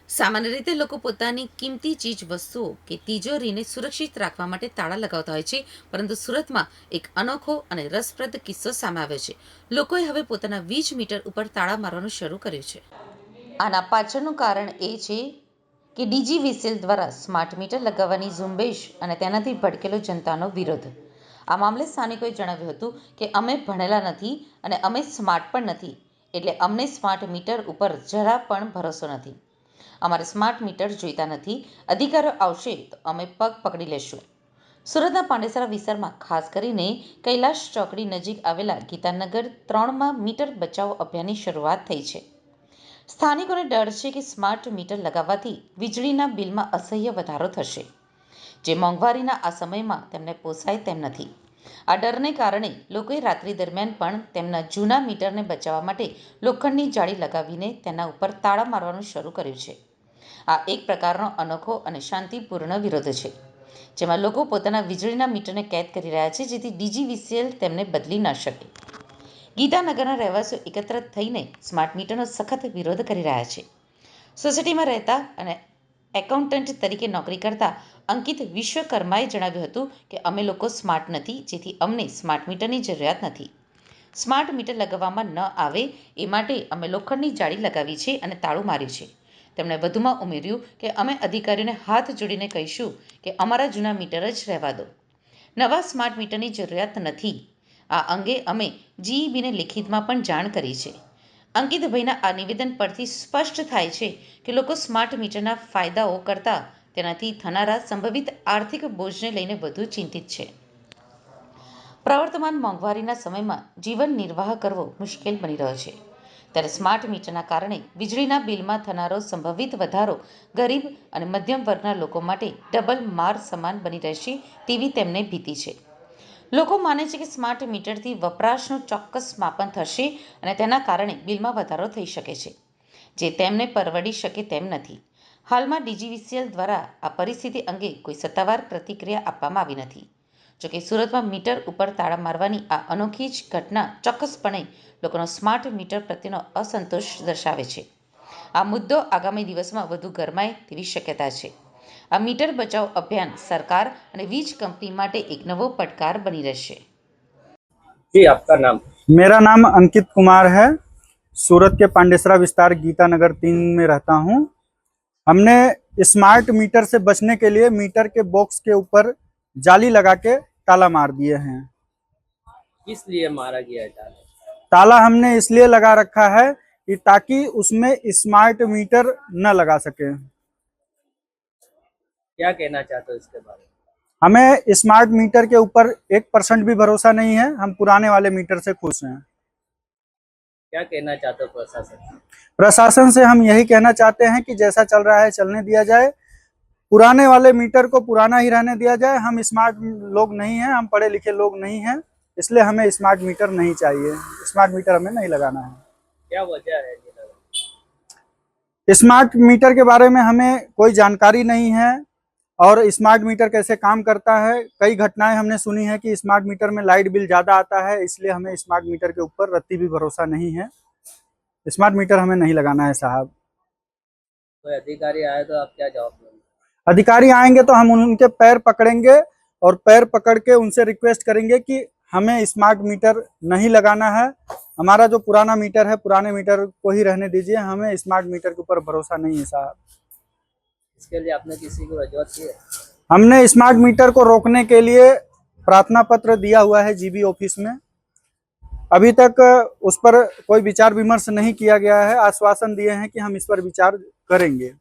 સામાન્ય રીતે લોકો પોતાની કિંમતી ચીજ વસ્તુઓ કે તિજોરીને સુરક્ષિત રાખવા માટે તાળા લગાવતા હોય છે, પરંતુ સુરતમાં એક અનોખો અને રસપ્રદ કિસ્સો સામે આવ્યો છે. લોકોએ હવે પોતાના વીજ મીટર ઉપર તાળા મારવાનું શરૂ કર્યું છે. આના પાછળનું કારણ એ છે કે ડીજીવીસીએલ દ્વારા સ્માર્ટ મીટર લગાવવાની ઝુંબેશ અને તેનાથી ભડકેલો જનતાનો વિરોધ. આ મામલે સ્થાનિકોએ જણાવ્યું હતું કે અમે ભણેલા નથી અને અમે સ્માર્ટ પણ નથી, એટલે અમને સ્માર્ટ મીટર ઉપર જરા પણ ભરોસો નથી. અમારે સ્માર્ટ મીટર જોઈતા નથી. અધિકારીઓ આવશે તો અમે પગ પકડી લેશું. સુરતના પાંડેસરા વિસ્તારમાં ખાસ કરીને કૈલાશ ચોકડી નજીક આવેલા ગીતાનગર 3માં મીટર બચાવો અભિયાનની શરૂઆત થઈ છે. સ્થાનિકોને ડર છે કે સ્માર્ટ મીટર લગાવવાથી વીજળીના બિલમાં અસહ્ય વધારો થશે, જે મોંઘવારીના આ સમયમાં તેમને પોસાય તેમ નથી. આ ડરને કારણે લોકોએ રાત્રિ દરમિયાન પણ તેમના જૂના મીટરને બચાવવા માટે લોખંડની જાળી લગાવીને તેના ઉપર તાળા મારવાનું શરૂ કર્યું છે. આ એક પ્રકારનો અનોખો અને શાંતિપૂર્ણ વિરોધ છે, જેમાં લોકો પોતાના વીજળીના મીટરને કેદ કરી રહ્યા છે, જેથી ડીજીવીસીએલ તેમને બદલી ન શકે. ગીતાનગરના રહેવાસીઓ એકત્ર થઈને સ્માર્ટ મીટરનો સખત વિરોધ કરી રહ્યા છે. સોસાયટીમાં રહેતા અને એકાઉન્ટન્ટ તરીકે નોકરી કરતા અંકિત વિશ્વકર્માએ જણાવ્યું હતું કે અમે લોકો સ્માર્ટ નથી, જેથી અમને સ્માર્ટ મીટરની જરૂરિયાત નથી. સ્માર્ટ મીટર લગાવવામાં ન આવે એ માટે અમે લોખંડની જાળી લગાવી છે અને તાળું માર્યું છે. તેમણે વધુમાં ઉમેર્યું કે અમે અધિકારીઓને હાથ જોડીને કહીશું કે અમારા જૂના મીટર જ રહેવા દો. નવા સ્માર્ટ મીટરની જરૂરિયાત નથી. આ અંગે અમે જીઈબીને લેખિતમાં પણ જાણ કરી છે. અંકિતભાઈના આ નિવેદન પરથી સ્પષ્ટ થાય છે કે લોકો સ્માર્ટ મીટરના ફાયદાઓ કરતાં તેનાથી થનારા સંભવિત આર્થિક બોજને લઈને વધુ ચિંતિત છે. પ્રવર્તમાન મોંઘવારીના સમયમાં જીવન નિર્વાહ કરવો મુશ્કેલ બની રહ્યો છે, ત્યારે સ્માર્ટ મીટરના કારણે વીજળીના બિલમાં થનારો સંભવિત વધારો ગરીબ અને મધ્યમ વર્ગના લોકો માટે ડબલ માર સમાન બની રહેશે તેવી તેમને ભીતિ છે. લોકો માને છે કે સ્માર્ટ મીટરથી વપરાશનું ચોક્કસ માપન થશે અને તેના કારણે બિલમાં વધારો થઈ શકે છે, જે તેમને પરવડી શકે તેમ નથી. હાલમાં ડીજીવીસીએલ દ્વારા આ પરિસ્થિતિ અંગે કોઈ સત્તાવાર પ્રતિક્રિયા આપવામાં આવી નથી. જોકે સુરતમાં મીટર ઉપર તાળા મારવાની આ અનોખી જ ઘટના ચોક્કસપણે લોકોનો સ્માર્ટ મીટર પ્રત્યેનો અસંતોષ દર્શાવે છે. આ મુદ્દો આગામી દિવસમાં વધુ ગરમાય તેવી શક્યતા છે. આ મીટર બચાવ અભિયાન સરકાર અને વીજ કંપની માટે એક નવો પડકાર બની રહેશે. जी, आपका नाम? मेरा नाम अंकित कुमार है। सूरत के पांडेसरा विस्तार गीतानगर 3 में रहता हूँ। हमने स्मार्ट मीटर से बचने के लिए मीटर के बॉक्स के ऊपर जाली लगा के ताला मार दिए हैं। किस लिए मारा गया है ताला? ताला हमने इसलिए लगा रखा है कि ताकि उसमें स्मार्ट मीटर न लगा सके। क्या कहना चाहते हो इसके बारे में? हमें स्मार्ट मीटर के ऊपर 1% भी भरोसा नहीं है। हम पुराने वाले मीटर से खुश हैं। क्या कहना चाहते हो प्रशासन? प्रशासन से हम यही कहना चाहते हैं कि जैसा चल रहा है चलने दिया जाए। पुराने वाले मीटर को पुराना ही रहने दिया जाए। हम स्मार्ट लोग नहीं हैं, हम पढ़े लिखे लोग नहीं हैं, इसलिए हमें स्मार्ट मीटर नहीं चाहिए। स्मार्ट मीटर हमें नहीं लगाना है। क्या वजह है? स्मार्ट मीटर के बारे में हमें कोई जानकारी नहीं है और स्मार्ट मीटर कैसे काम करता है। कई घटनाएं हमने सुनी है कि स्मार्ट मीटर में लाइट बिल ज़्यादा आता है, इसलिए हमें स्मार्ट मीटर के ऊपर रत्ती भी भरोसा नहीं है। स्मार्ट मीटर हमें नहीं लगाना है साहब। कोई अधिकारी आए तो आप क्या जवाब देंगे? अधिकारी आएंगे तो हम उनके पैर पकड़ेंगे और पैर पकड़ के उनसे रिक्वेस्ट करेंगे कि हमें स्मार्ट मीटर नहीं लगाना है। हमारा जो पुराना मीटर है, पुराने मीटर को ही रहने दीजिए। हमें स्मार्ट मीटर के ऊपर भरोसा नहीं है साहब। इसके लिए आपने किसी को रजूआत की है? हमने स्मार्ट मीटर को रोकने के लिए प्रार्थना पत्र दिया हुआ है जीबी ऑफिस में। अभी तक उस पर कोई विचार विमर्श नहीं किया गया है। आश्वासन दिए हैं कि हम इस पर विचार करेंगे।